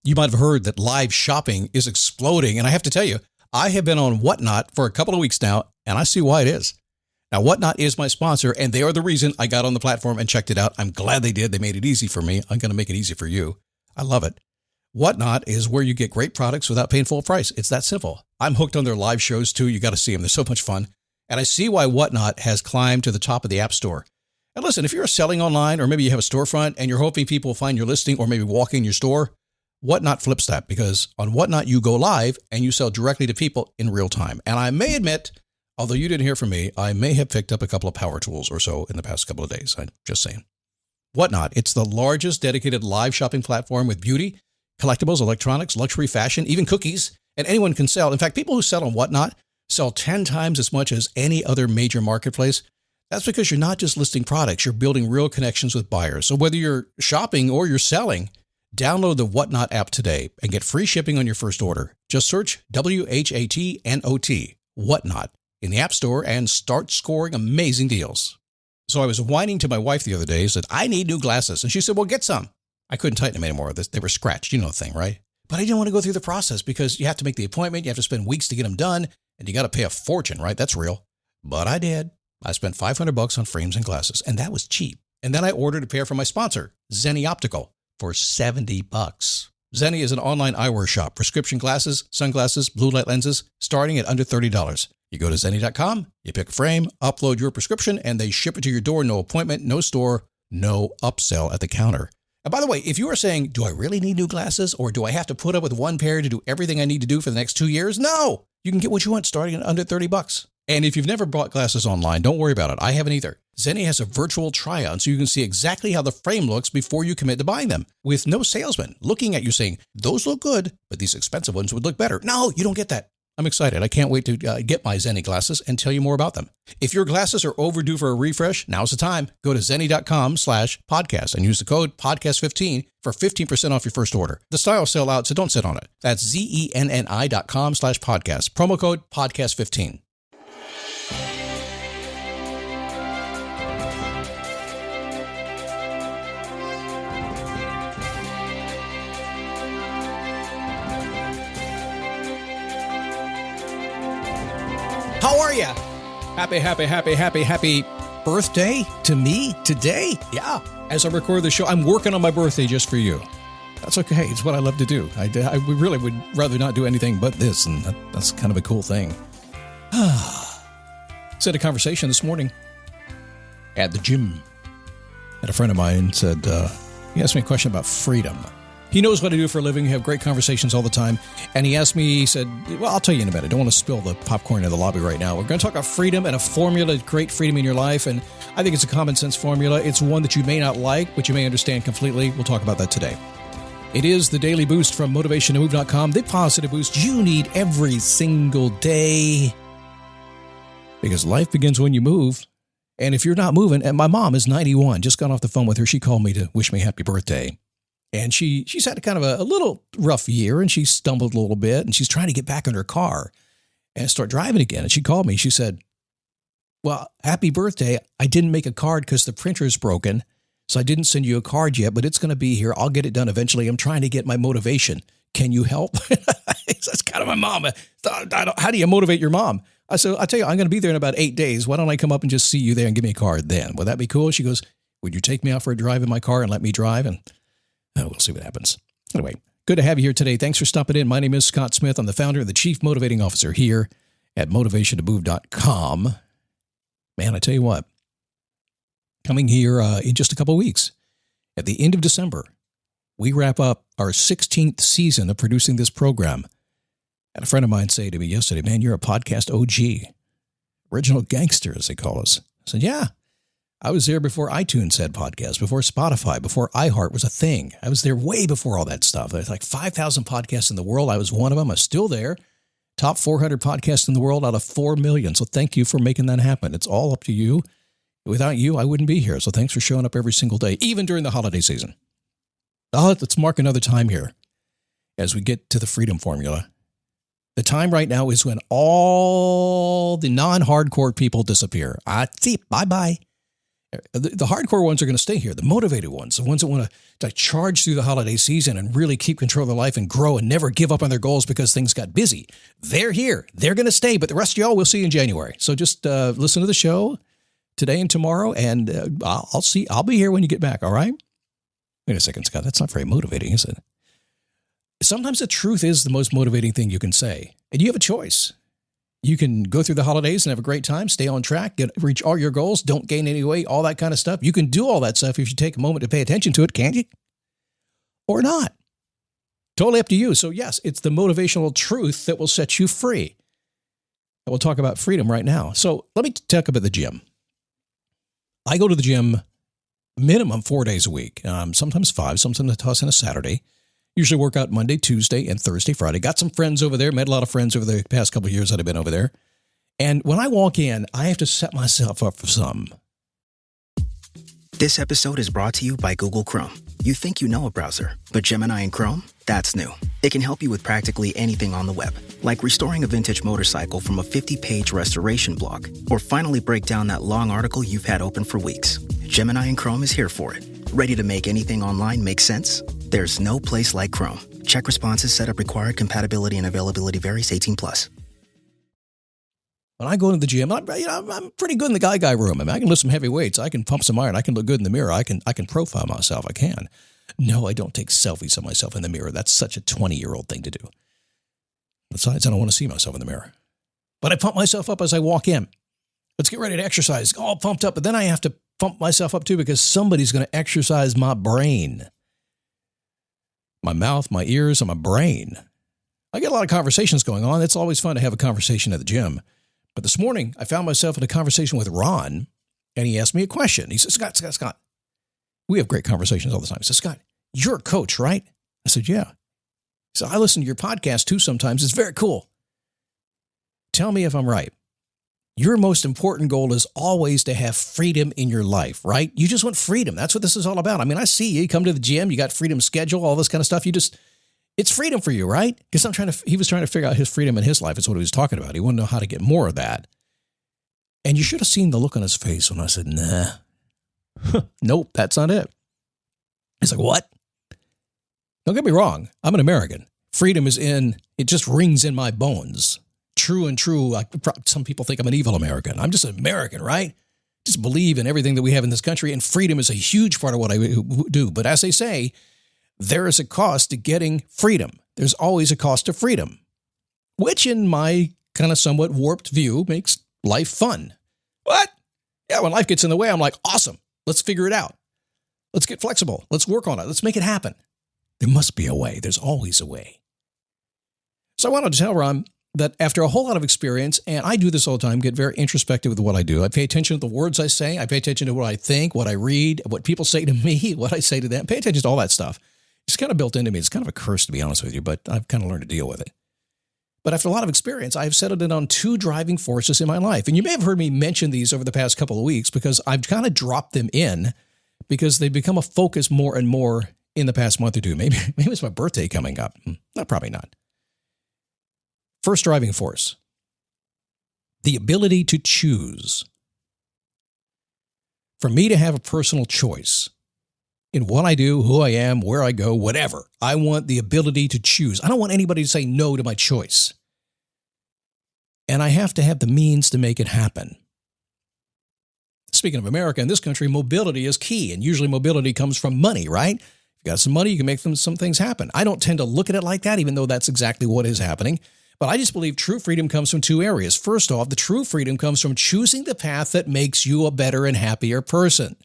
You might have heard that live shopping is exploding. And I have to tell you, I have been on Whatnot for a couple of weeks now, and I see why it is. Now, Whatnot is my sponsor, and they are the reason I got on the platform and checked it out. I'm glad they did. They made it easy for me. I'm going to make it easy for you. I love it. Whatnot is where you get great products without paying full price. It's that simple. I'm hooked on their live shows, too. You got to see them. They're so much fun. And I see why Whatnot has climbed to the top of the App Store. And listen, if you're selling online, or maybe you have a storefront and you're hoping people will find your listing or maybe walk in your store, Whatnot flips that, because on Whatnot, you go live and you sell directly to people in real time. And I may admit, although you didn't hear from me, I may have picked up a couple of power tools or so in the past couple of days. I'm just saying. Whatnot, it's the largest dedicated live shopping platform with beauty, collectibles, electronics, luxury, fashion, even cookies, and anyone can sell. In fact, people who sell on Whatnot sell 10 times as much as any other major marketplace. That's because you're not just listing products, you're building real connections with buyers. So whether you're shopping or you're selling, download the Whatnot app today and get free shipping on your first order. Just search WHATNOT, Whatnot, in the App Store and start scoring amazing deals. So I was whining to my wife the other day, said, I need new glasses. And she said, well, get some. I couldn't tighten them anymore. They were scratched. You know the thing, right? But I didn't want to go through the process because you have to make the appointment. You have to spend weeks to get them done. And you got to pay a fortune, right? That's real. But I did. I spent $500 on frames and glasses, and that was cheap. And then I ordered a pair from my sponsor, Zenni Optical, for $70. Zenni is an online eyewear shop, prescription glasses, sunglasses, blue light lenses, starting at under $30. You go to Zenni.com, you pick a frame, upload your prescription, and they ship it to your door. No appointment, no store, no upsell at the counter. And by the way, if you are saying, do I really need new glasses, or do I have to put up with one pair to do everything I need to do for the next 2 years? No, you can get what you want starting at under $30. And if you've never bought glasses online, don't worry about it. I haven't either. Zenni has a virtual try-on so you can see exactly how the frame looks before you commit to buying them, with no salesman looking at you saying, those look good, but these expensive ones would look better. No, you don't get that. I'm excited. I can't wait to get my Zenni glasses and tell you more about them. If your glasses are overdue for a refresh, now's the time. Go to Zenni.com/podcast and use the code podcast15 for 15% off your first order. The styles sell out, so don't sit on it. That's Zenni.com/podcast. Promo code podcast15. How are you? Happy birthday to me today. Yeah. As I record the show, I'm working on my birthday just for you. That's okay. It's what I love to do. I really would rather not do anything but this, and that's kind of a cool thing. Had a conversation this morning at the gym. And a friend of mine said, he asked me a question about freedom. He knows what I do for a living. We have great conversations all the time. And he asked me, he said, well, I'll tell you in a minute. I don't want to spill the popcorn in the lobby right now. We're going to talk about freedom and a formula to create freedom in your life. And I think it's a common sense formula. It's one that you may not like, but you may understand completely. We'll talk about that today. It is the Daily Boost from MotivationToMove.com, the positive boost you need every single day. Because life begins when you move. And if you're not moving, and my mom is 91, just got off the phone with her. She called me to wish me happy birthday. And she's had kind of a little rough year, and she stumbled a little bit, and she's trying to get back in her car and start driving again. And she called me. She said, well, happy birthday. I didn't make a card because the printer's broken, so I didn't send you a card yet, but it's going to be here. I'll get it done eventually. I'm trying to get my motivation. Can you help? That's kind of my mom. How do you motivate your mom? I said, I'll tell you, I'm going to be there in about 8 days. Why don't I come up and just see you there and give me a card then? Would that be cool? She goes, would you take me out for a drive in my car and let me drive? And we'll see what happens. Anyway, good to have you here today. Thanks for stopping in. My name is Scott Smith. I'm the founder and the Chief Motivating Officer here at MotivationToMove.com. Man, I tell you what, coming here in just a couple of weeks, at the end of December, we wrap up our 16th season of producing this program. I had a friend of mine say to me yesterday, man, you're a podcast OG, original gangster, as they call us. I said, yeah. I was there before iTunes had podcasts, before Spotify, before iHeart was a thing. I was there way before all that stuff. There's like 5,000 podcasts in the world. I was one of them. I'm still there. Top 400 podcasts in the world out of 4 million. So thank you for making that happen. It's all up to you. Without you, I wouldn't be here. So thanks for showing up every single day, even during the holiday season. Let's mark another time here as we get to the freedom formula. The time right now is when all the non-hardcore people disappear. See, bye-bye. The hardcore ones are going to stay here. The motivated ones, the ones that want to charge through the holiday season and really keep control of their life and grow and never give up on their goals because things got busy. They're here. They're going to stay. But the rest of y'all, we'll see you in January. So just listen to the show today and tomorrow, and I'll be here when you get back. All right? Wait a second, Scott. That's not very motivating, is it? Sometimes the truth is the most motivating thing you can say, and you have a choice. You can go through the holidays and have a great time, stay on track, reach all your goals, don't gain any weight, all that kind of stuff. You can do all that stuff if you take a moment to pay attention to it, can't you? Or not. Totally up to you. So yes, it's the motivational truth that will set you free. And we'll talk about freedom right now. So let me talk about the gym. I go to the gym minimum 4 days a week, sometimes 5, sometimes I toss in a Saturday. Usually work out Monday, Tuesday, and Thursday, Friday. Got some friends over there. Met a lot of friends over the past couple of years that I've been over there. And when I walk in, I have to set myself up for some. This episode is brought to you by Google Chrome. You think you know a browser, but Gemini and Chrome? That's new. It can help you with practically anything on the web, like restoring a vintage motorcycle from a 50-page restoration blog, or finally break down that long article you've had open for weeks. Gemini and Chrome is here for it. Ready to make anything online make sense? There's no place like Chrome. Check responses, setup required, compatibility and availability varies, 18+. When I go into the gym, I'm pretty good in the guy room. I mean, I can lift some heavy weights. I can pump some iron. I can look good in the mirror. I can profile myself. I can. No, I don't take selfies of myself in the mirror. That's such a 20-year-old thing to do. Besides, I don't want to see myself in the mirror. But I pump myself up as I walk in. Let's get ready to exercise. All pumped up. But then I have to pump myself up too because somebody's going to exercise my brain. My mouth, my ears, and my brain. I get a lot of conversations going on. It's always fun to have a conversation at the gym. But this morning, I found myself in a conversation with Ron, and he asked me a question. He said, Scott, we have great conversations all the time. He said, Scott, you're a coach, right? I said, yeah. He said, I listen to your podcast too sometimes. It's very cool. Tell me if I'm right. Your most important goal is always to have freedom in your life, right? You just want freedom. That's what this is all about. I mean, I see you come to the gym, you got freedom schedule, all this kind of stuff. It's freedom for you, right? Because he was trying to figure out his freedom in his life. Is what he was talking about. He wanted to know how to get more of that. And you should have seen the look on his face when I said, nah, nope, that's not it. He's like, what? Don't get me wrong. I'm an American. Freedom it just rings in my bones. True and true. Some people think I'm an evil American. I'm just an American, right? Just believe in everything that we have in this country. And freedom is a huge part of what I do. But as they say, there is a cost to getting freedom. There's always a cost to freedom, which in my kind of somewhat warped view makes life fun. What? Yeah, when life gets in the way, I'm like, awesome. Let's figure it out. Let's get flexible. Let's work on it. Let's make it happen. There must be a way. There's always a way. So I wanted to tell Ron that after a whole lot of experience, and I do this all the time, get very introspective with what I do. I pay attention to the words I say. I pay attention to what I think, what I read, what people say to me, what I say to them. Pay attention to all that stuff. It's kind of built into me. It's kind of a curse, to be honest with you, but I've kind of learned to deal with it. But after a lot of experience, I've settled in on 2 driving forces in my life. And you may have heard me mention these over the past couple of weeks because I've kind of dropped them in because they've become a focus more and more in the past month or two. Maybe it's my birthday coming up. No, probably not. First driving force, the ability to choose. For me to have a personal choice in what I do, who I am, where I go, whatever. I want the ability to choose. I don't want anybody to say no to my choice. And I have to have the means to make it happen. Speaking of America, in this country, mobility is key. And usually mobility comes from money, right? If you got some money, you can make some things happen. I don't tend to look at it like that, even though that's exactly what is happening. But I just believe true freedom comes from 2 areas. First off, the true freedom comes from choosing the path that makes you a better and happier person.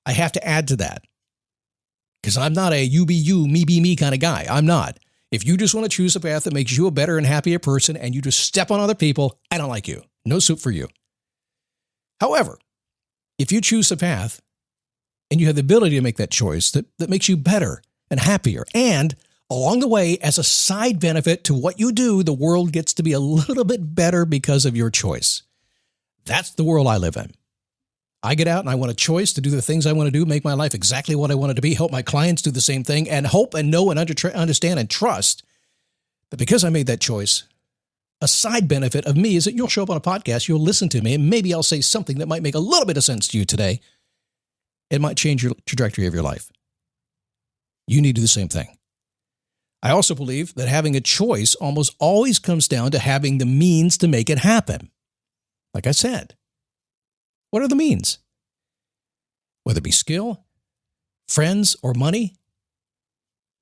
I have to add to that because I'm not a you be you, me be me kind of guy. I'm not. If you just want to choose a path that makes you a better and happier person and you just step on other people, I don't like you. No soup for you. However, if you choose a path and you have the ability to make that choice that makes you better and happier, and along the way, as a side benefit to what you do, the world gets to be a little bit better because of your choice. That's the world I live in. I get out and I want a choice to do the things I want to do, make my life exactly what I want it to be, help my clients do the same thing, and hope and know and understand and trust that because I made that choice, A side benefit of me is that you'll show up on a podcast, you'll listen to me, and maybe I'll say something that might make a little bit of sense to you today. It might change your trajectory of your life. You need to do the same thing. I also believe that having a choice almost always comes down to having the means to make it happen. Like I said, what are the means? Whether it be skill, friends, or money.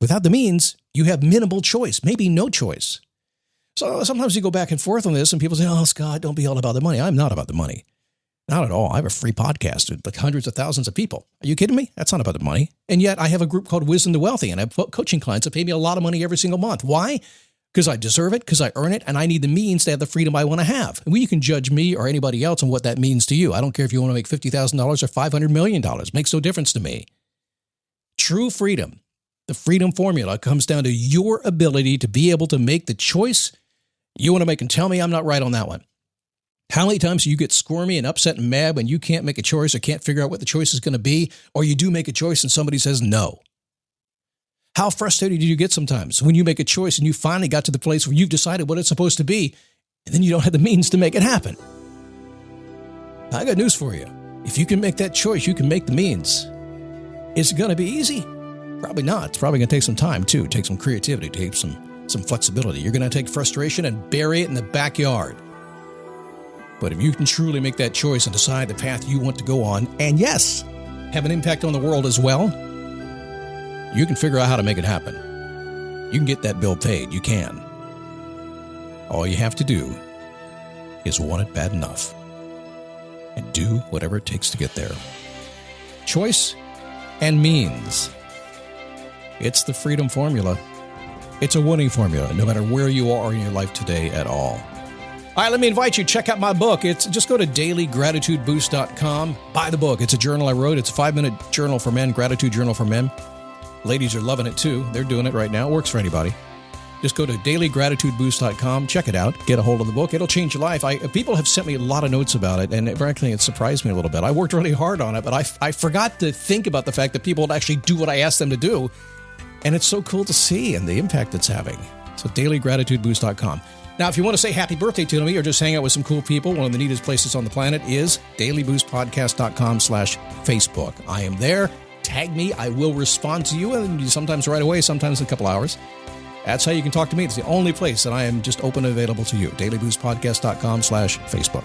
Without the means, you have minimal choice, maybe no choice. So sometimes you go back and forth on this and people say, oh, Scott, don't be all about the money. I'm not about the money. Not at all. I have a free podcast with like hundreds of thousands of people. Are you kidding me? That's not about the money. And yet I have a group called Wisdom to Wealthy, and I have coaching clients that pay me a lot of money every single month. Why? Because I deserve it, because I earn it, and I need the means to have the freedom I want to have. And you can judge me or anybody else on what that means to you. I don't care if you want to make $50,000 or $500 million. It makes no difference to me. True freedom, the freedom formula, comes down to your ability to be able to make the choice you want to make and tell me I'm not right on that one. How many times do you get squirmy and upset and mad when you can't make a choice or can't figure out what the choice is going to be, or you do make a choice and somebody says no? How frustrated do you get sometimes when you make a choice and you finally got to the place where you've decided what it's supposed to be, and then you don't have the means to make it happen? I got news for you. If you can make that choice, you can make the means. Is it going to be easy? Probably not. It's probably going to take some time, too. Take some creativity, take some flexibility. You're going to take frustration and bury it in the backyard. But if you can truly make that choice and decide the path you want to go on, and yes, have an impact on the world as well, you can figure out how to make it happen. You can get that bill paid. You can. All you have to do is want it bad enough and do whatever it takes to get there. Choice and means. It's the freedom formula. It's a winning formula, no matter where you are in your life today at all. All right, let me invite you. Check out my book. Just go to dailygratitudeboost.com. Buy the book. It's a journal I wrote. It's a 5-minute journal for men, gratitude journal for men. Ladies are loving it too. They're doing it right now. It works for anybody. Just go to dailygratitudeboost.com. Check it out. Get a hold of the book. It'll change your life. People have sent me a lot of notes about it, and frankly, it surprised me a little bit. I worked really hard on it, but I forgot to think about the fact that people would actually do what I asked them to do. And it's so cool to see and the impact it's having. So dailygratitudeboost.com. Now, if you want to say happy birthday to me or just hang out with some cool people, one of the neatest places on the planet is dailyboostpodcast.com/Facebook. I am there. Tag me. I will respond to you, and sometimes right away, sometimes in a couple hours. That's how you can talk to me. It's the only place that I am just open and available to you. dailyboostpodcast.com/Facebook.